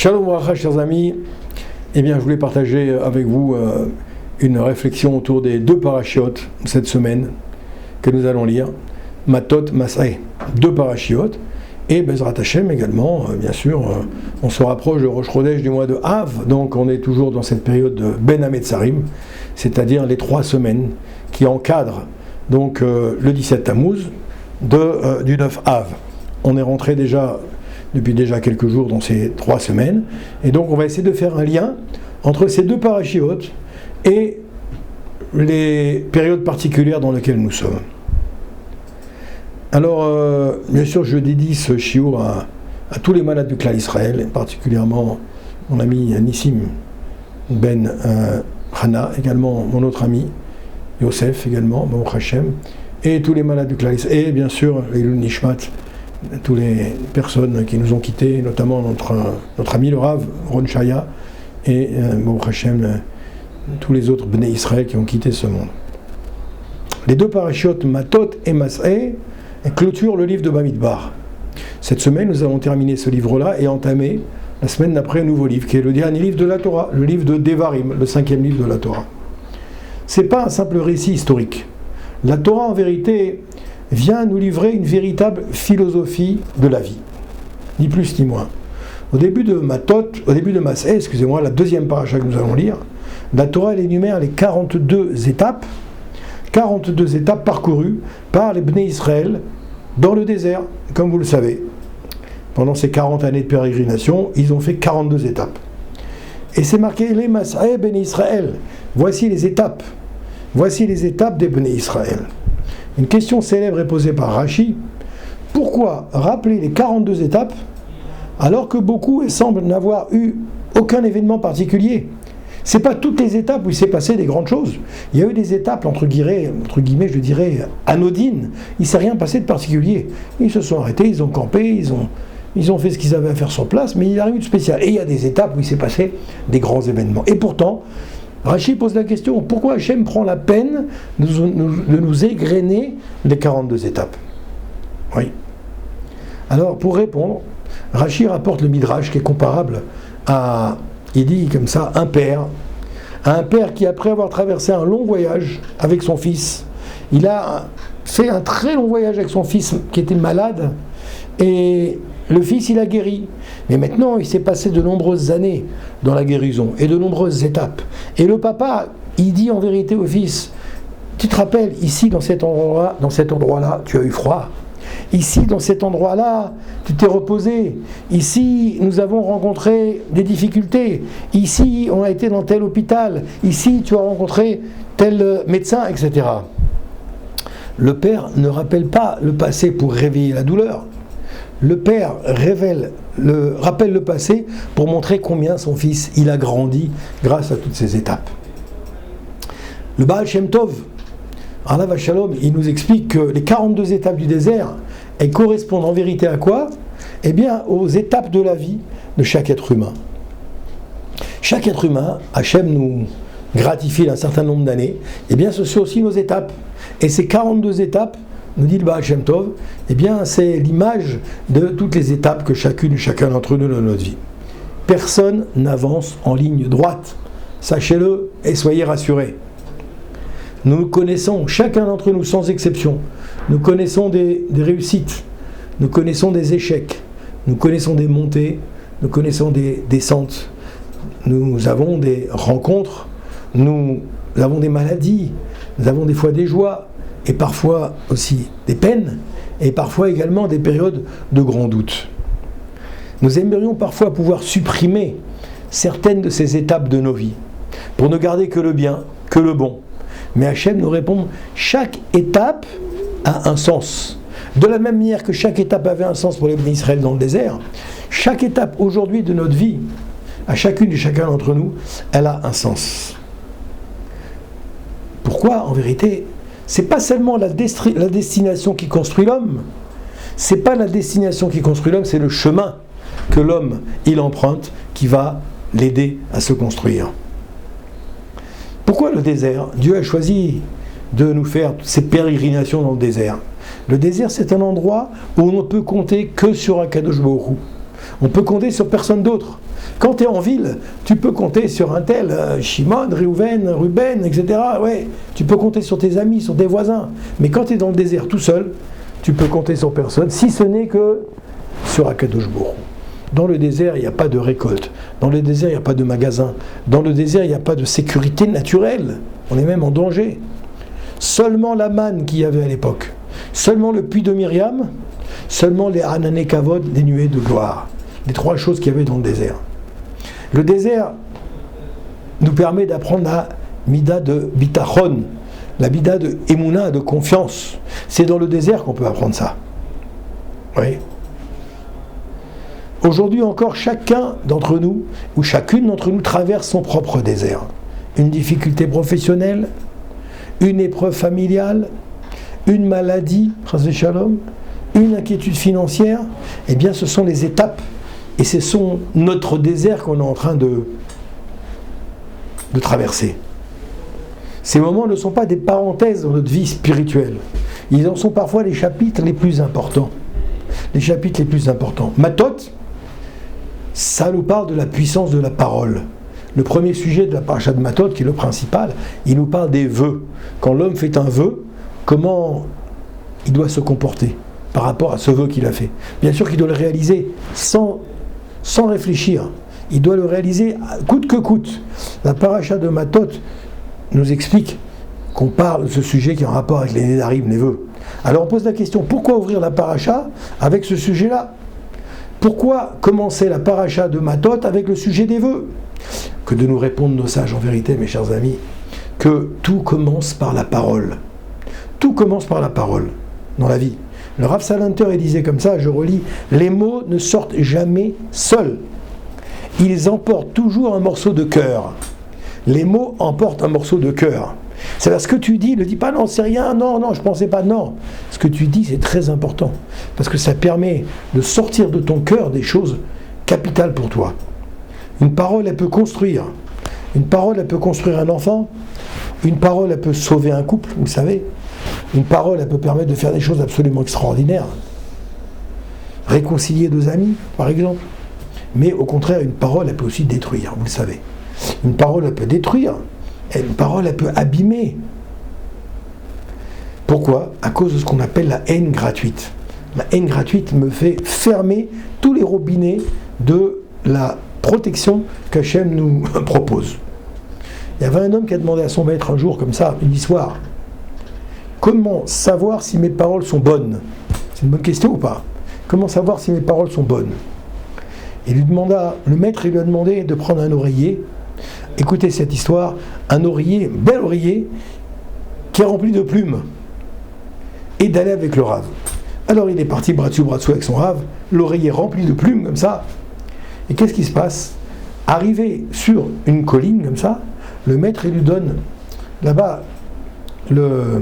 Shalom Bracha, chers amis. Eh bien, je voulais partager avec vous une réflexion autour des deux parachiotes cette semaine que nous allons lire. Matot, Mas'eh, deux parachiotes. Et Bezrat Hashem également, bien sûr, on se rapproche de Rosh Chodesh du mois de Av, donc on est toujours dans cette période de Ben Hametzarim, c'est-à-dire les 3 semaines qui encadrent donc le 17 Tammuz du 9 Av. On est rentré depuis déjà quelques jours dans ces 3 semaines, et donc on va essayer de faire un lien entre ces deux parachiotes et les périodes particulières dans lesquelles nous sommes. Alors, bien sûr, je dédie ce shiur à tous les malades du clan Israël, particulièrement mon ami Nissim Ben Hana, également mon autre ami Yosef, également, Baruch Hashem, et tous les malades du clan Israël, et bien sûr, les Ilul Nishmat, toutes les personnes qui nous ont quittés, notamment notre ami le Rav, Ron Shaya, et Baruch Hashem, tous les autres Bnei Israël qui ont quitté ce monde. Les deux parachiotes Matot et Mas'eh clôture le livre de Bamidbar. Cette semaine, nous avons terminé ce livre-là et entamé la semaine d'après un nouveau livre, qui est le dernier livre de la Torah, le livre de Devarim, le 5e livre de la Torah. C'est pas un simple récit historique. La Torah, en vérité, vient nous livrer une véritable philosophie de la vie, ni plus ni moins. Au début de Mas'eh, la deuxième paracha que nous allons lire, la Torah elle énumère les 42 étapes parcourues par les Bnei Israël dans le désert, comme vous le savez. Pendant ces 40 années de pérégrination, ils ont fait 42 étapes. Et c'est marqué les Mas'eh Bnei Israël. Voici les étapes des Bnei Israël. Une question célèbre est posée par Rashi. Pourquoi rappeler les 42 étapes alors que beaucoup semblent n'avoir eu aucun événement particulier? C'est pas toutes les étapes où il s'est passé des grandes choses. Il y a eu des étapes, entre guillemets, je dirais, anodines. Il ne s'est rien passé de particulier. Ils se sont arrêtés, ils ont campé, ils ont fait ce qu'ils avaient à faire sur place, mais il n'y a rien eu de spécial. Et il y a des étapes où il s'est passé des grands événements. Et pourtant, Rashi pose la question, pourquoi Hachem prend la peine de nous égrener les 42 étapes? Oui. Alors, pour répondre, Rashi rapporte le Midrash qui est comparable à... Il dit comme ça, un père qui, après avoir traversé un long voyage avec son fils, il a fait un très long voyage avec son fils qui était malade, et le fils il a guéri. Mais maintenant il s'est passé de nombreuses années dans la guérison, et de nombreuses étapes. Et le papa, il dit en vérité au fils, tu te rappelles, ici dans cet endroit-là, tu as eu froid. Ici, dans cet endroit-là, tu t'es reposé. Ici, nous avons rencontré des difficultés. Ici, on a été dans tel hôpital. Ici, tu as rencontré tel médecin, etc. Le père ne rappelle pas le passé pour réveiller la douleur. Le père rappelle le passé pour montrer combien son fils il a grandi grâce à toutes ces étapes. Le Baal Shem Tov, Alav Shalom, il nous explique que les 42 étapes du désert, elles correspondent en vérité à quoi? Eh bien, aux étapes de la vie de chaque être humain. Chaque être humain, Hachem nous gratifie d'un certain nombre d'années, eh bien, ce sont aussi nos étapes. Et ces 42 étapes, nous dit le Baal Shem Tov, eh bien, c'est l'image de toutes les étapes que chacune et chacun d'entre nous dans notre vie. Personne n'avance en ligne droite. Sachez-le et soyez rassurés. Nous connaissons, chacun d'entre nous, sans exception, nous connaissons des réussites, nous connaissons des échecs, nous connaissons des montées, nous connaissons des descentes, nous avons des rencontres, nous avons des maladies, nous avons des fois des joies, et parfois aussi des peines, et parfois également des périodes de grands doutes. Nous aimerions parfois pouvoir supprimer certaines de ces étapes de nos vies, pour ne garder que le bien, que le bon. Mais Hachem nous répond, chaque étape a un sens. De la même manière que chaque étape avait un sens pour les Bnei Israël dans le désert, chaque étape aujourd'hui de notre vie, à chacune et chacun d'entre nous, elle a un sens. Pourquoi, en vérité, c'est pas seulement la destination qui construit l'homme, c'est pas la destination qui construit l'homme, c'est le chemin que l'homme, il emprunte, qui va l'aider à se construire. Pourquoi le désert? Dieu a choisi de nous faire ces pérégrinations dans le désert. Le désert, c'est un endroit où on ne peut compter que sur Akadosh Baruch Hu. On peut compter sur personne d'autre. Quand tu es en ville, tu peux compter sur un tel, Shimon, Ruben, etc. Ouais, tu peux compter sur tes amis, sur tes voisins. Mais quand tu es dans le désert tout seul, tu peux compter sur personne, si ce n'est que sur Akadosh Baruch Hu. Dans le désert, il n'y a pas de récolte. Dans le désert, il n'y a pas de magasin. Dans le désert, il n'y a pas de sécurité naturelle. On est même en danger. Seulement la manne qu'il y avait à l'époque. Seulement le puits de Myriam. Seulement les Hanané Kavod, des nuées de gloire. Les trois choses qu'il y avait dans le désert. Le désert nous permet d'apprendre la mida de bitachon, la mida de émouna, de confiance. C'est dans le désert qu'on peut apprendre ça. Oui. Aujourd'hui encore, chacun d'entre nous, ou chacune d'entre nous, traverse son propre désert. Une difficulté professionnelle, une épreuve familiale, une maladie, shalom, une inquiétude financière. Eh bien, ce sont les étapes, et ce sont notre désert qu'on est en train de traverser. Ces moments ne sont pas des parenthèses dans notre vie spirituelle. Ils en sont parfois les chapitres les plus importants. Les chapitres les plus importants. Matot, ça nous parle de la puissance de la parole. Le premier sujet de la paracha de Matot, qui est le principal, il nous parle des vœux. Quand l'homme fait un vœu, comment il doit se comporter par rapport à ce vœu qu'il a fait. Bien sûr qu'il doit le réaliser sans réfléchir. Il doit le réaliser coûte que coûte. La paracha de Matot nous explique qu'on parle de ce sujet qui est en rapport avec les Nédarim, les vœux. Alors on pose la question, pourquoi ouvrir la paracha avec ce sujet-là ? Pourquoi commencer la paracha de Matot avec le sujet des vœux ? Que de nous répondre nos sages, en vérité, mes chers amis, que tout commence par la parole. Tout commence par la parole, dans la vie. Le Rav Salanter, il disait comme ça, je relis, les mots ne sortent jamais seuls. Ils emportent toujours un morceau de cœur. Les mots emportent un morceau de cœur. C'est-à-dire ce que tu dis, ne dis pas non, c'est rien, non, je ne pensais pas, non. Ce que tu dis, c'est très important. Parce que ça permet de sortir de ton cœur des choses capitales pour toi. Une parole, elle peut construire. Une parole, elle peut construire un enfant. Une parole, elle peut sauver un couple, vous savez. Une parole, elle peut permettre de faire des choses absolument extraordinaires. Réconcilier deux amis, par exemple. Mais au contraire, une parole, elle peut aussi détruire, vous le savez. Une parole, elle peut détruire. Une parole, elle peut abîmer. Pourquoi ? À cause de ce qu'on appelle la haine gratuite. La haine gratuite me fait fermer tous les robinets de la protection qu'Hachem nous propose. Il y avait un homme qui a demandé à son maître un jour, comme ça, une histoire. Comment savoir si mes paroles sont bonnes ? C'est une bonne question ou pas ? Comment savoir si mes paroles sont bonnes ? Le maître lui a demandé de prendre un oreiller. Écoutez cette histoire, un oreiller, un bel oreiller, qui est rempli de plumes, et d'aller avec le rave. Alors il est parti bras dessus avec son rave, l'oreiller rempli de plumes comme ça. Et qu'est-ce qui se passe ? Arrivé sur une colline comme ça, le maître il lui donne là-bas, le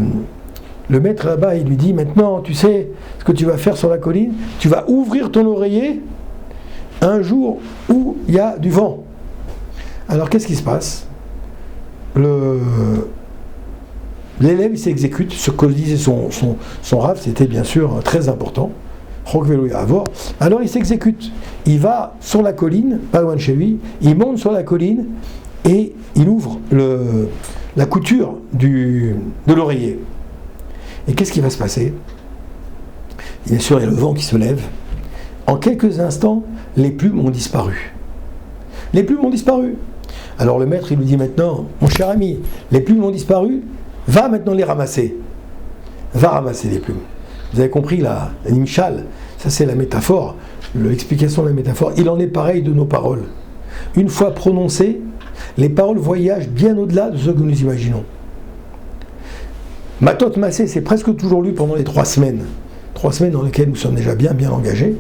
maître là-bas il lui dit, maintenant tu sais ce que tu vas faire sur la colline, tu vas ouvrir ton oreiller un jour où il y a du vent. Alors qu'est-ce qui se passe ? L'élève il s'exécute, ce que disait son rave, c'était bien sûr très important. Alors il s'exécute. Il va sur la colline, pas loin de chez lui, il monte sur la colline et il ouvre la couture de l'oreiller. Et qu'est-ce qui va se passer ? Bien sûr, il y a le vent qui se lève. En quelques instants, les plumes ont disparu. Les plumes ont disparu. Alors le maître, il lui dit maintenant, mon cher ami, les plumes ont disparu, va maintenant les ramasser. Va ramasser les plumes. Vous avez compris la nimshal, ça c'est la métaphore, l'explication de la métaphore. Il en est pareil de nos paroles. Une fois prononcées, les paroles voyagent bien au-delà de ce que nous imaginons. Matot Massé, c'est presque toujours lu pendant les 3 semaines. 3 semaines dans lesquelles nous sommes déjà bien engagés.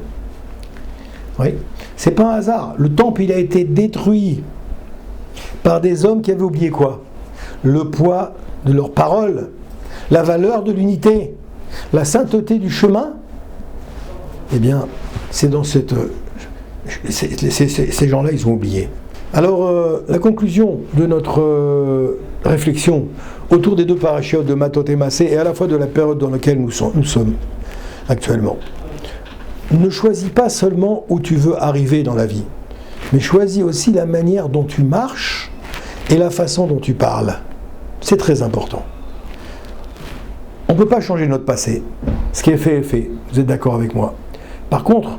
Oui. C'est pas un hasard. Le temple, il a été détruit par des hommes qui avaient oublié quoi ? Le poids de leurs paroles, la valeur de l'unité, la sainteté du chemin. Eh bien, c'est dans ces gens-là, ils ont oublié. Alors, la conclusion de notre réflexion autour des deux parachiotes de Matot et Massé, et à la fois de la période dans laquelle nous sommes actuellement. ne choisis pas seulement où tu veux arriver dans la vie, mais choisis aussi la manière dont tu marches et la façon dont tu parles. C'est très important. On ne peut pas changer notre passé. Ce qui est fait est fait. Vous êtes d'accord avec moi? Par contre,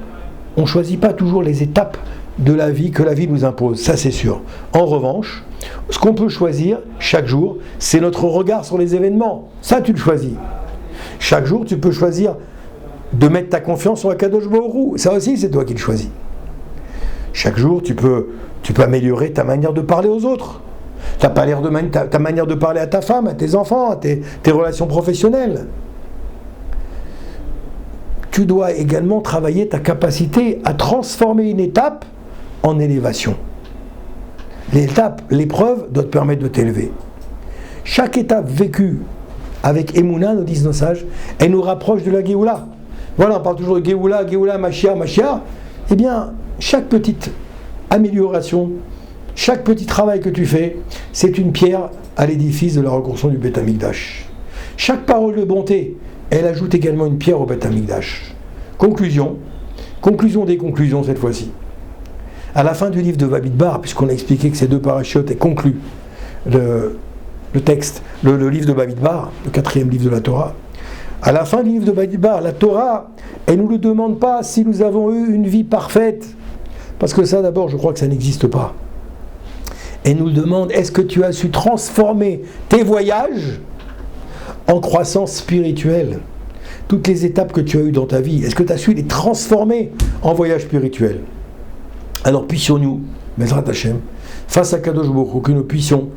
on ne choisit pas toujours les étapes de la vie que la vie nous impose. Ça, c'est sûr. En revanche, ce qu'on peut choisir chaque jour, c'est notre regard sur les événements. Ça, tu le choisis. Chaque jour, tu peux choisir de mettre ta confiance sur Akadosh Baruch Hu. Ça aussi, c'est toi qui le choisis. Chaque jour, tu peux améliorer ta manière de parler aux autres. Ta manière de parler à ta femme, à tes enfants, à tes relations professionnelles. Tu dois également travailler ta capacité à transformer une étape en élévation. L'épreuve doit te permettre de t'élever. Chaque étape vécue avec Emouna, nous disent nos sages, elle nous rapproche de la Géoula. Voilà, on parle toujours de Géoula, Géoula, Mashiach. Eh bien, chaque petite amélioration, chaque petit travail que tu fais, c'est une pierre à l'édifice de la reconstruction du Beth Amikdash. Chaque parole de bonté, elle ajoute également une pierre au Beth Amikdash. Conclusion des conclusions cette fois-ci. À la fin du livre de Bamidbar, puisqu'on a expliqué que ces deux parachutes est conclu le texte, le livre de Bamidbar, le 4e livre de la Torah. À la fin du livre de Bamidbar, la Torah, elle ne nous le demande pas si nous avons eu une vie parfaite, parce que ça d'abord, je crois que ça n'existe pas. Elle nous demande, est-ce que tu as su transformer tes voyages en croissance spirituelle? Toutes les étapes que tu as eues dans ta vie, est-ce que tu as su les transformer en voyage spirituel? Alors puissions-nous, Bezrat Hashem, face à Kadosh Baruch Hu, que nous puissions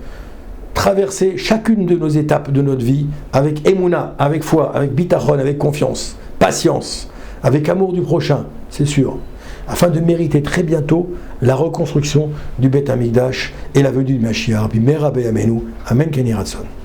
traverser chacune de nos étapes de notre vie avec Emouna, avec foi, avec bitachon, avec confiance, patience, avec amour du prochain, c'est sûr, afin de mériter très bientôt la reconstruction du Beth Amikdash et la venue du Mashiach. Puis Mera B'Yameinu, Amen Ken Yiratzon.